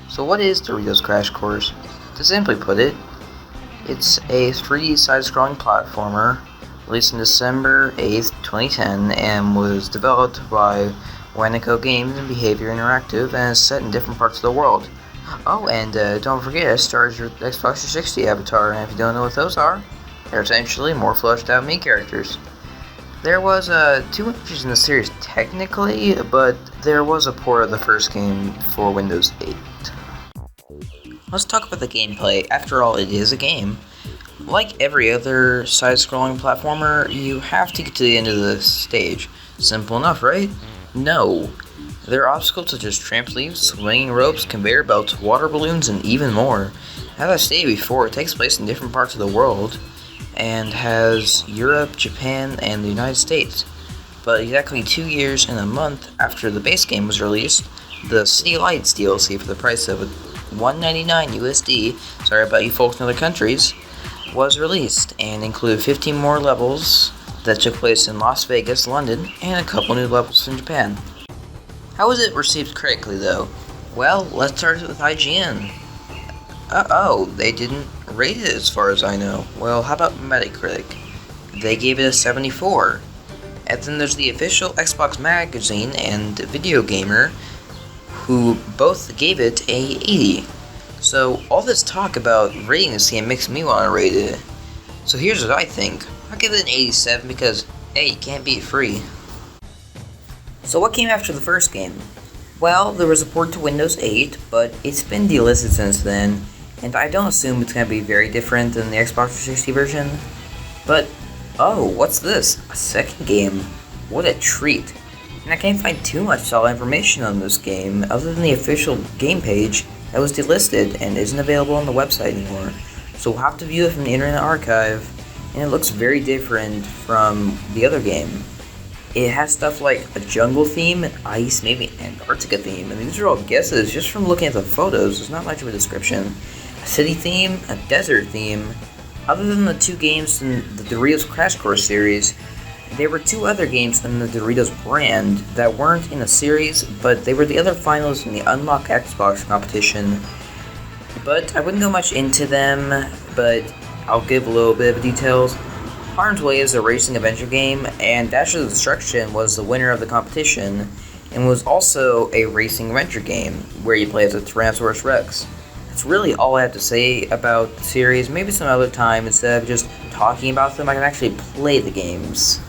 So what is Doritos Crash Course? To simply put it, it's a 3D side-scrolling platformer released in December 8th, 2010 and was developed by Wanico Games and Behavior Interactive and is set in different parts of the world. Oh, and don't forget it stars your Xbox 360 avatar, and if you don't know what those are, they're essentially more fleshed out Mii characters. There was 2 entries in the series technically, but there was a port of the first game for Windows 8. Let's talk about the gameplay. After all, it is a game. Like every other side-scrolling platformer, you have to get to the end of the stage. Simple enough, right? No. There are obstacles such as trampolines, swinging ropes, conveyor belts, water balloons, and even more. As I stated before, it takes place in different parts of the world, and has Europe, Japan, and the United States. But exactly 2 years and a month after the base game was released, the City Lights DLC for the price of $1.99 USD, sorry about you folks in other countries, was released and included 15 more levels that took place in Las Vegas, London, and a couple new levels in Japan. How was it received critically though? Well, let's start with IGN. They didn't rate it as far as I know. Well, how about Metacritic? They gave it a 74. And then there's the official Xbox Magazine and Video Gamer, who both gave it a 80. So all this talk about rating this game makes me want to rate it. So here's what I think. I'll give it an 87 because, hey, you can't beat free. So what came after the first game? Well, there was a port to Windows 8, but it's been delisted since then, and I don't assume it's going to be very different than the Xbox 360 version. But, oh, what's this? A second game? What a treat. And I can't find too much solid information on this game other than the official game page that was delisted and isn't available on the website anymore. So we'll have to view it from the Internet Archive, and it looks very different from the other game. It has stuff like a jungle theme, an ice, maybe Antarctica theme, and these are all guesses just from looking at the photos. There's not much of a description. A city theme, a desert theme. Other than the 2 games in the Doritos Crash Course series, there were 2 other games in the Doritos brand that weren't in a series, but they were the other finalists in the Unlock Xbox competition. But I wouldn't go much into them, but I'll give a little bit of details. Harm's Way is a racing adventure game, and Dash of Destruction was the winner of the competition, and was also a racing adventure game, where you play as a Tyrannosaurus Rex. That's really all I have to say about the series. Maybe some other time, instead of just talking about them, I can actually play the games.